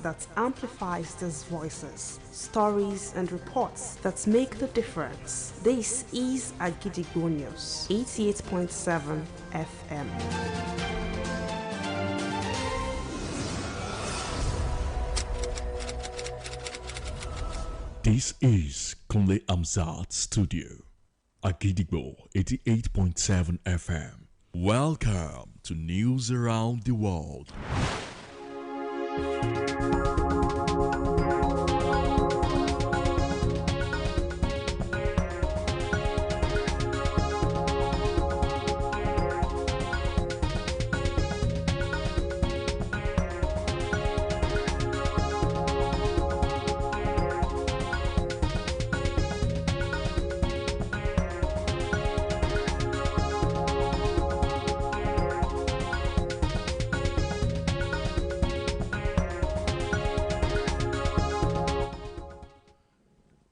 that amplifies these voices, stories, and reports that make the difference. This is Agidigbo News, 88.7 FM. This is Kunle Amzat Studio, Agidigbo 88.7 FM. Welcome to News Around the World.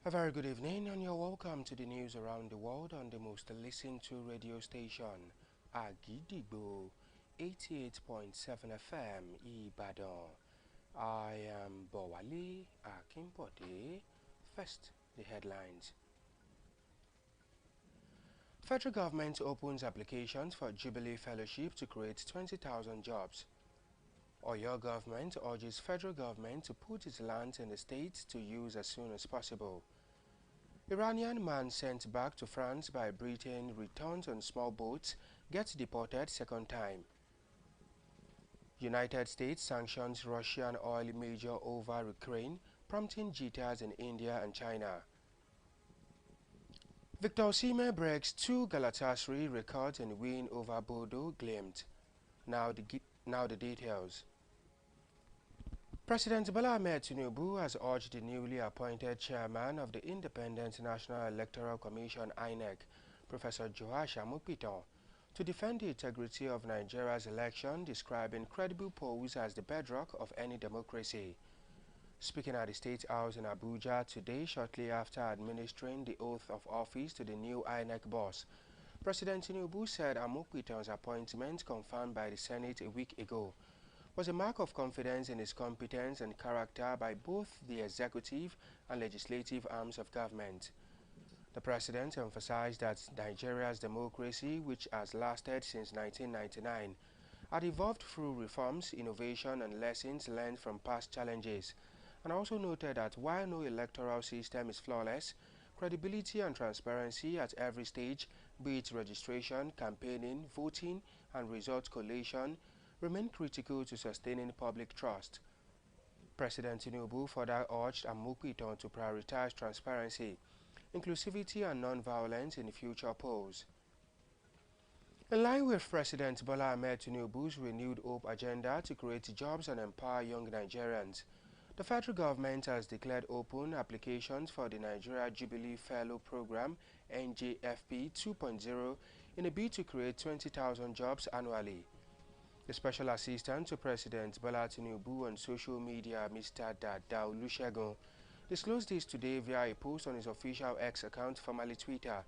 A very good evening and you're welcome to the news around the world on the most listened to radio station, Agidigbo 88.7 FM Ibadan. I am Bowale Akimbode. First, the headlines. Federal government opens applications for Jubilee Fellowship to create 20,000 jobs. Oyo government urges federal government to put its lands in the state to use as soon as possible. Iranian man sent back to France by Britain returns on small boats, gets deported second time. United States sanctions Russian oil major over Ukraine, prompting jitters in India and China. Victor Osimhen breaks 2 Galatasaray records and win over Bodo Glimt. Now the details. President Bola Ahmed Tinubu has urged the newly appointed chairman of the Independent National Electoral Commission (INEC), Professor Joash Amopitan, to defend the integrity of Nigeria's election, describing credible polls as the bedrock of any democracy. Speaking at the State House in Abuja today, shortly after administering the oath of office to the new INEC boss, President Tinubu said Amopitan's appointment, confirmed by the Senate a week ago, was a mark of confidence in his competence and character by both the executive and legislative arms of government. The president emphasized that Nigeria's democracy, which has lasted since 1999, had evolved through reforms, innovation, and lessons learned from past challenges, and also noted that while no electoral system is flawless, credibility and transparency at every stage, be it registration, campaigning, voting, and result collation, remain critical to sustaining public trust. President Tinubu further urged Amopitan to prioritize transparency, inclusivity and non-violence in future polls. In line with President Bola Ahmed Tinubu's renewed hope agenda to create jobs and empower young Nigerians, the federal government has declared open applications for the Nigeria Jubilee Fellow Program (NJFP 2.0) in a bid to create 20,000 jobs annually. The Special Assistant to President Bola Tinubu on social media, Mr. Dada Olusegun, disclosed this today via a post on his official X account, formerly Twitter,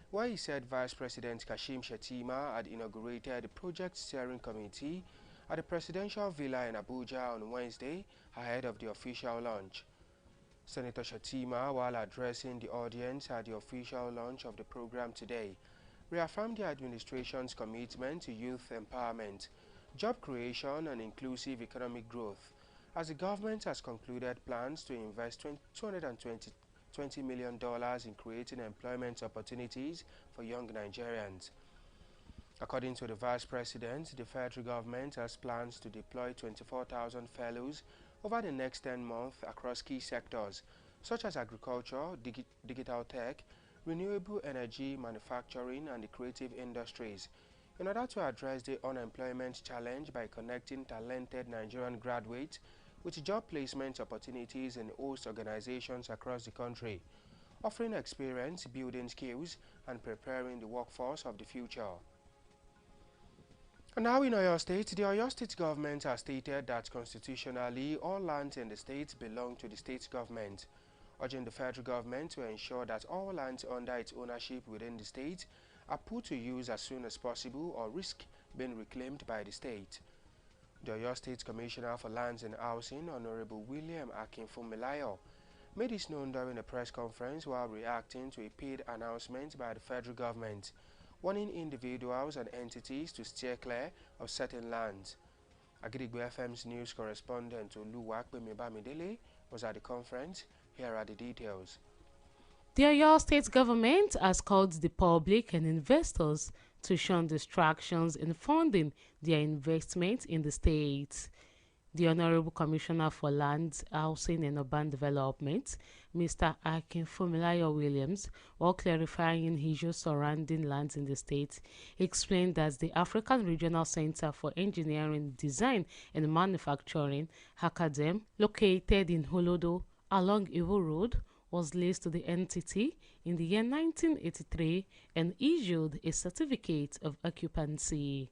where he said Vice President Kashim Shettima had inaugurated the Project Steering Committee at the Presidential Villa in Abuja on Wednesday ahead of the official launch. Senator Shettima, while addressing the audience at the official launch of the program today, reaffirmed the administration's commitment to youth empowerment, job creation and inclusive economic growth, as the government has concluded plans to invest $220 million in creating employment opportunities for young Nigerians. According to the Vice President, the federal government has plans to deploy 24,000 fellows over the next 10 months across key sectors such as agriculture, digital tech, renewable energy, manufacturing and the creative industries, in order to address the unemployment challenge by connecting talented Nigerian graduates with job placement opportunities in host organizations across the country, offering experience, building skills, and preparing the workforce of the future. And now in Oyo State, the Oyo State government has stated that constitutionally all lands in the state belong to the state government, urging the federal government to ensure that all lands under its ownership within the state are put to use as soon as possible or risk being reclaimed by the state. The Oyo State Commissioner for Lands and Housing, Honorable William Akinfunmilayo, made this known during a press conference while reacting to a paid announcement by the federal government, warning individuals and entities to steer clear of certain lands. Agidigbo FM's news correspondent Oluwapemi Bamidele was at the conference. Here are the details. The Oyo State government has called the public and investors to shun distractions in funding their investment in the state. The Honorable Commissioner for Land, Housing and Urban Development, Mr. Akinfunmilayo Williams, while clarifying issues surrounding lands in the state, explained that the African Regional Center for Engineering, Design and Manufacturing, (ACADEM), located in Holodo along Iwo Road, was leased to the entity in the year 1983 and issued a certificate of occupancy.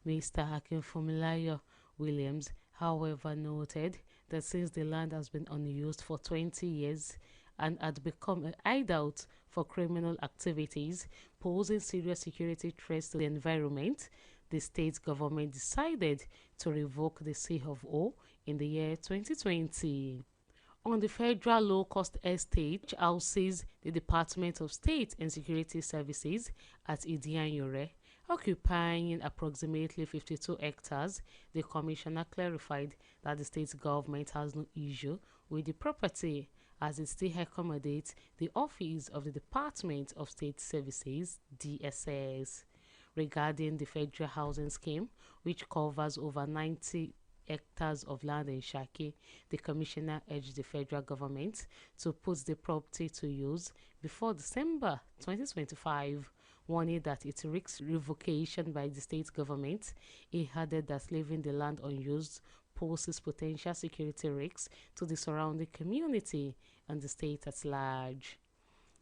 Mr. Akinfunmilayo Williams, however, noted that since the land has been unused for 20 years and had become a hideout for criminal activities, posing serious security threats to the environment, the state government decided to revoke the C of O in the year 2020. On the federal low-cost estate, which houses the Department of State and Security Services at Idianyore, occupying approximately 52 hectares, the commissioner clarified that the state government has no issue with the property as it still accommodates the office of the Department of State Services, DSS. Regarding the federal housing scheme, which covers over 90 hectares of land in Shaki, the commissioner urged the federal government to put the property to use before December 2025, warning that it risks revocation by the state government. He added that leaving the land unused poses potential security risks to the surrounding community and the state at large.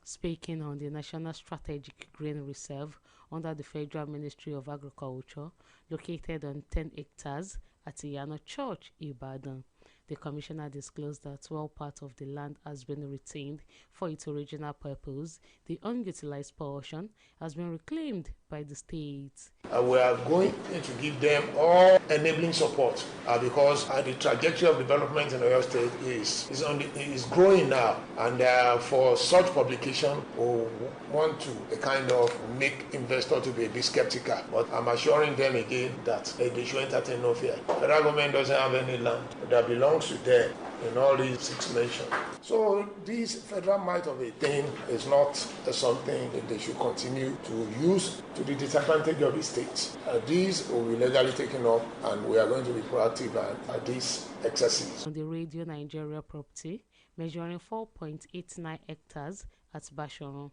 Speaking on the National Strategic Grain Reserve under the Federal Ministry of Agriculture, located on 10 hectares at Iyano Church, Ibadan, the commissioner disclosed that while part of the land has been retained for its original purpose, the unutilized portion has been reclaimed by the state. We are going to give them all enabling support because the trajectory of development in Oyo State is growing now, and for such publication we want to kind of make investors to be a bit skeptical, but I'm assuring them again that they should entertain no fear. The federal government doesn't have any land that belongs to them in all these 6 mentioned. So this federal might of a thing is not something that they should continue to use to the disadvantage of the states. These will be legally taken up, and we are going to be proactive at these excesses. On the Radio Nigeria property, measuring 4.89 hectares at Bashoron,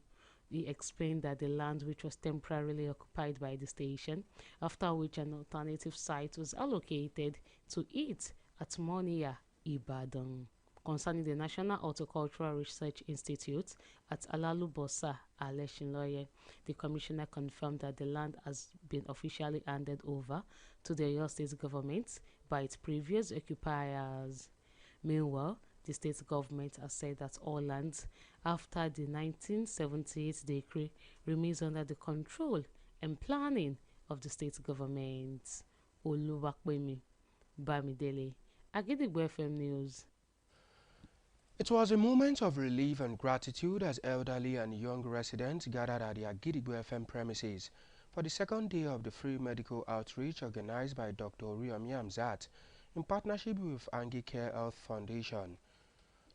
he explained that the land, which was temporarily occupied by the station, after which an alternative site was allocated to it at Monia, Ibadan. Concerning the National Horticultural Research Institute at Alalubosa, Aleshinloye, the commissioner confirmed that the land has been officially handed over to the Oyo State government by its previous occupiers. Meanwhile, the state government has said that all lands after the 1978 decree remains under the control and planning of the state government. Oluwapemi Bamidele, Agidigbo FM News. It was a moment of relief and gratitude as elderly and young residents gathered at the Agidigbo FM premises for the second day of the free medical outreach organized by Dr. Oriyomi Hamzat in partnership with Angie Care Health Foundation.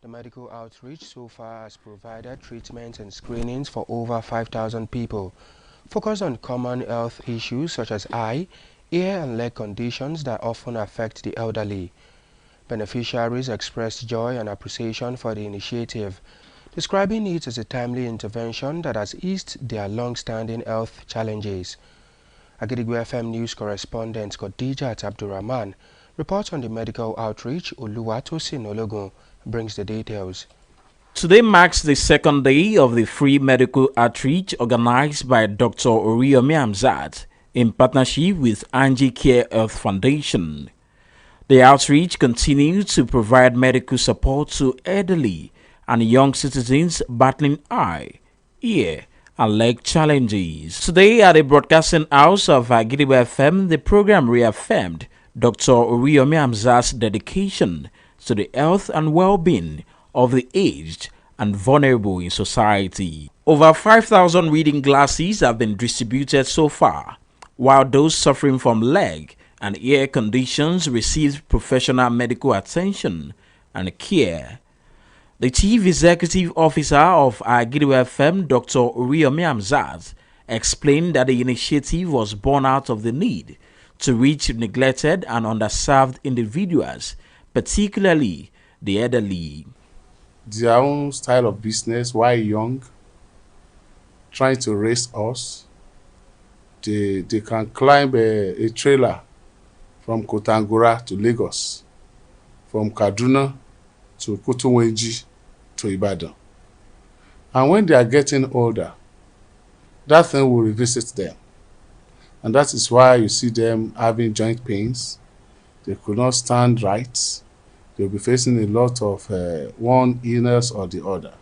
The medical outreach so far has provided treatments and screenings for over 5,000 people, focused on common health issues such as eye, ear and leg conditions that often affect the elderly. Beneficiaries expressed joy and appreciation for the initiative, describing it as a timely intervention that has eased their long-standing health challenges. Agidigbo FM News correspondent Khadijat Abdurrahman reports on the medical outreach. Oluwatosin Ologun brings the details. Today marks the second day of the free medical outreach organized by Dr. Oriyomi Hamzat in partnership with Angie Care Health Foundation. The outreach continues to provide medical support to elderly and young citizens battling eye, ear, and leg challenges. Today at the broadcasting house of Agidigbo FM, the program reaffirmed Dr. Oriyomi Hamzat's dedication to the health and well-being of the aged and vulnerable in society. Over 5,000 reading glasses have been distributed so far, while those suffering from leg and ear conditions receive professional medical attention and care. The Chief Executive Officer of Agidigbo FM, Dr. Oriyomi Hamzat, explained that the initiative was born out of the need to reach neglected and underserved individuals, particularly the elderly. Their own style of business, while young, trying to raise us, they can climb a trailer from Kotangora to Lagos, from Kaduna to Kotowenji to Ibadan. And when they are getting older, that thing will revisit them. And that is why you see them having joint pains. They could not stand right. They'll be facing a lot of one illness or the other.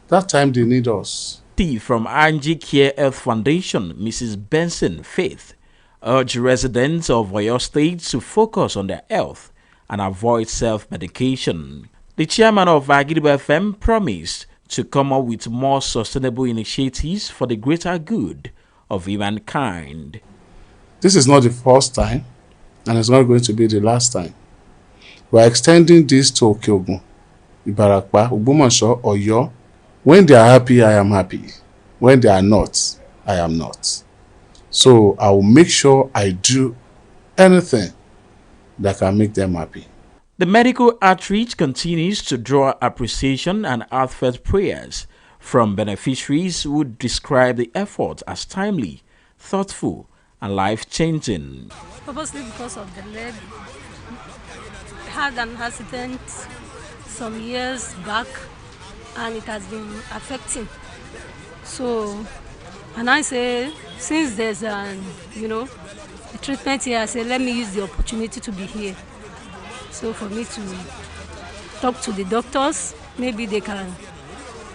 That time they need us. From Angie Care Health Foundation, Mrs. Benson Faith, urged residents of Oyo State to focus on their health and avoid self-medication. The chairman of Agidigbo FM promised to come up with more sustainable initiatives for the greater good of humankind. This is not the first time, and it's not going to be the last time. We are extending this to Okeogun, Ibarakpa, Ogbomoso, Oyo. When they are happy, I am happy. When they are not, I am not. So I will make sure I do anything that can make them happy. The medical outreach continues to draw appreciation and heartfelt prayers from beneficiaries who describe the effort as timely, thoughtful, and life-changing. Purposely because of the leg. I had an accident some years back and it has been affecting. So, and I say, since there's a treatment here, I say, let me use the opportunity to be here. So for me to talk to the doctors, maybe they can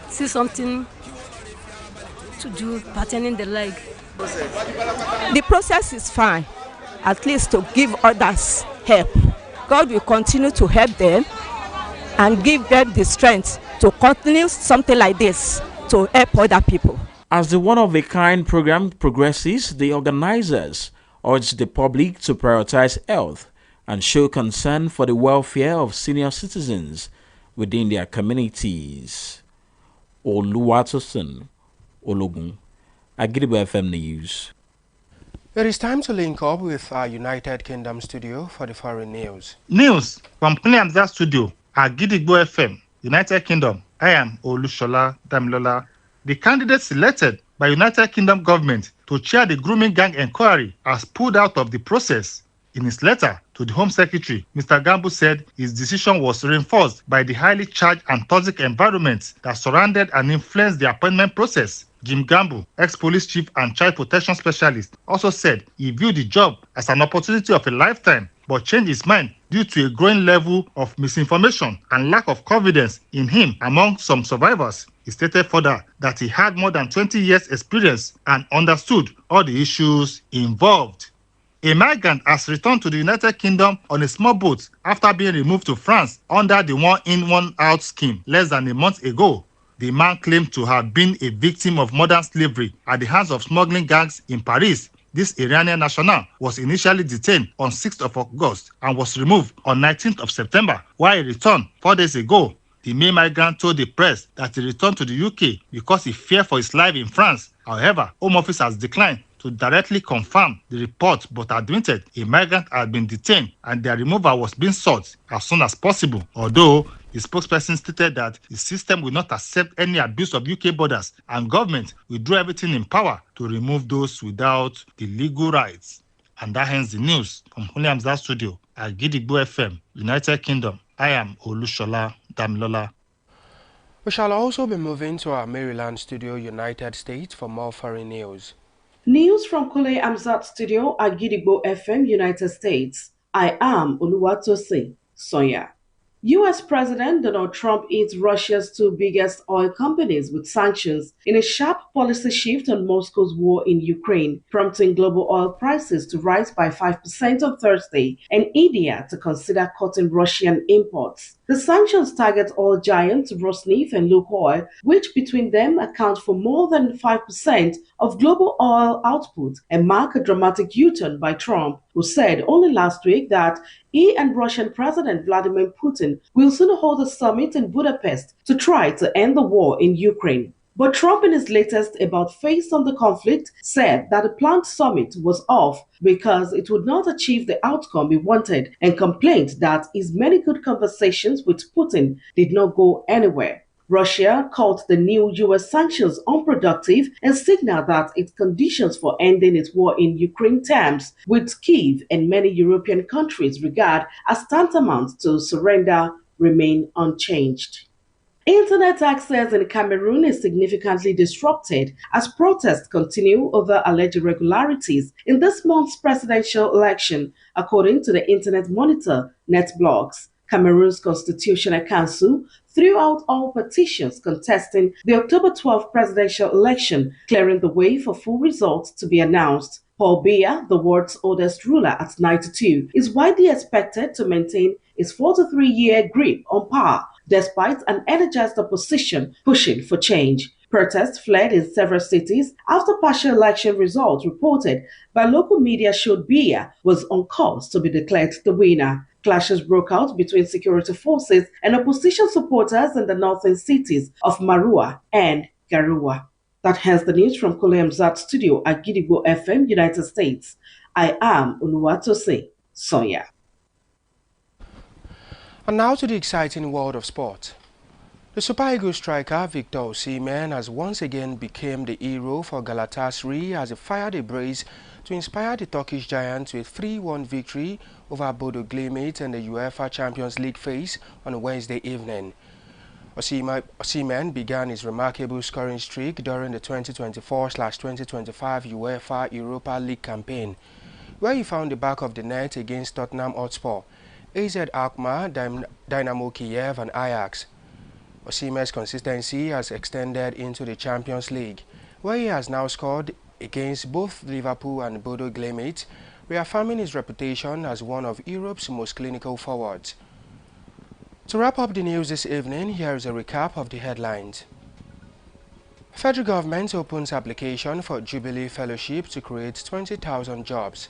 see something to do pertaining the leg. The process is fine, at least to give others help. God will continue to help them and give them the strength to continue something like this to help other people. As the one-of-a-kind program progresses, the organizers urge the public to prioritize health and show concern for the welfare of senior citizens within their communities. Oluwatosin Ologun, Agidigbo FM News. It is time to link up with our United Kingdom studio for the foreign news. News from Pelu Wuraola studio, Agidigbo FM, United Kingdom. I am Olushola Damilola. The candidate selected by United Kingdom government to chair the grooming gang inquiry has pulled out of the process. In his letter to the Home Secretary, Mr. Gamble said his decision was reinforced by the highly charged and toxic environment that surrounded and influenced the appointment process. Jim Gamble, ex-police chief and child protection specialist, also said he viewed the job as an opportunity of a lifetime, but changed his mind due to a growing level of misinformation and lack of confidence in him among some survivors. He stated further that he had more than 20 years' experience and understood all the issues involved. A migrant has returned to the United Kingdom on a small boat after being removed to France under the one-in, one-out scheme less than a month ago. The man claimed to have been a victim of modern slavery at the hands of smuggling gangs in Paris. This Iranian national was initially detained on 6th of August and was removed on 19th of September, while he returned 4 days ago. The male migrant told the press that he returned to the UK because he feared for his life in France. However, Home Office has declined to directly confirm the report, but admitted a migrant had been detained and their removal was being sought as soon as possible. Although the spokesperson stated that the system will not accept any abuse of UK borders and government will do everything in power to remove those without the legal rights. And that ends the news from Pelu Wuraola studio at Agidigbo FM, United Kingdom. I am Olushola Damilola. We shall also be moving to our Maryland studio, United States, for more foreign news. News from Pelu Wuraola studio at Agidigbo FM, United States. I am Oluwatosin Sonya. U.S. President Donald Trump hit Russia's two biggest oil companies with sanctions in a sharp policy shift on Moscow's war in Ukraine, prompting global oil prices to rise by 5% on Thursday and India to consider cutting Russian imports. The sanctions target oil giants Rosneft and Lukoil, which between them account for more than 5% of global oil output, and mark a dramatic U-turn by Trump, who said only last week that he and Russian President Vladimir Putin will soon hold a summit in Budapest to try to end the war in Ukraine. But Trump, in his latest about-face on the conflict, said that the planned summit was off because it would not achieve the outcome he wanted, and complained that his many good conversations with Putin did not go anywhere. Russia called the new U.S. sanctions unproductive and signaled that its conditions for ending its war in Ukraine terms with Kyiv and many European countries regard as tantamount to surrender remain unchanged. Internet access in Cameroon is significantly disrupted as protests continue over alleged irregularities in this month's presidential election, according to the Internet Monitor NetBlocks. Cameroon's Constitutional Council threw out all petitions contesting the October 12 presidential election, clearing the way for full results to be announced. Paul Biya, the world's oldest ruler at 92, is widely expected to maintain his 43-year grip on power, despite an energized opposition pushing for change. Protests fled in several cities after partial election results reported by local media showed Biya was on course to be declared the winner. Clashes broke out between security forces and opposition supporters in the northern cities of Marua and Garoua. That ends the news from Kole Amzat Studio at Gidigbo FM, United States. I am Oluwatose Sonya. And now to the exciting world of sport. The Super Eagles striker Victor Osimhen has once again become the hero for Galatasaray as he fired a brace to inspire the Turkish giants with a 3-1 victory over Bodo Glimt in the UEFA Champions League phase on Wednesday evening. Osimhen began his remarkable scoring streak during the 2024-2025 UEFA Europa League campaign, where he found the back of the net against Tottenham Hotspur, AZ Alkmaar, Dynamo Kiev and Ajax. Osimhen's consistency has extended into the Champions League, where he has now scored against both Liverpool and Bodo Glimt, reaffirming his reputation as one of Europe's most clinical forwards. To wrap up the news this evening, here is a recap of the headlines. Federal government opens application for Jubilee Fellowship to create 20,000 jobs.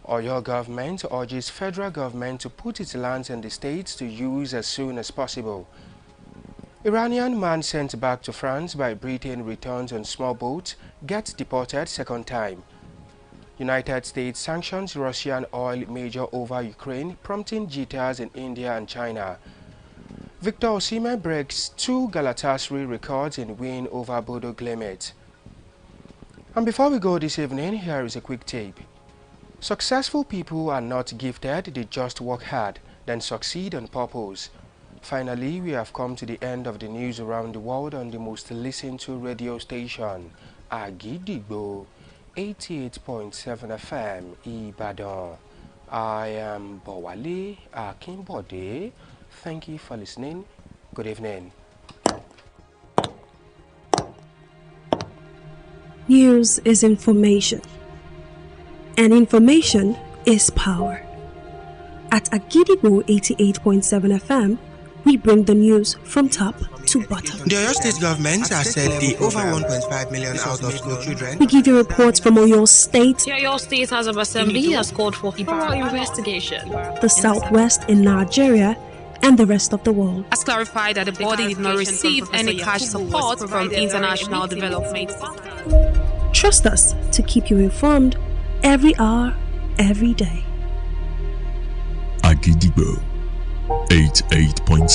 Oyo government urges federal government to put its lands in the states to use as soon as possible. Iranian man sent back to France by Britain returns on small boat, gets deported second time. United States sanctions Russian oil major over Ukraine, prompting jitters in India and China. Victor Osimhen breaks 2 Galatasaray records in win over Bodo Glimt. And before we go this evening, here is a quick tape. Successful people are not gifted, they just work hard, then succeed on purpose. Finally, we have come to the end of the news around the world on the most listened to radio station, Agidigbo 88.7 FM, Ibadan. I am Bowale Akimbode. Thank you for listening. Good evening. News is information, and information is power. At Agidigbo 88.7 FM, we bring the news from top to bottom. The Oyo State government has said the over 1.5 million out-of-school children. We give you reports from Oyo State. The Oyo State House of Assembly has called for thorough investigation. The Southwest in Nigeria and the rest of the world. Has clarified that the body did not receive any cash support from international development. Trust us to keep you informed every hour, every day. Agidigbo 88.7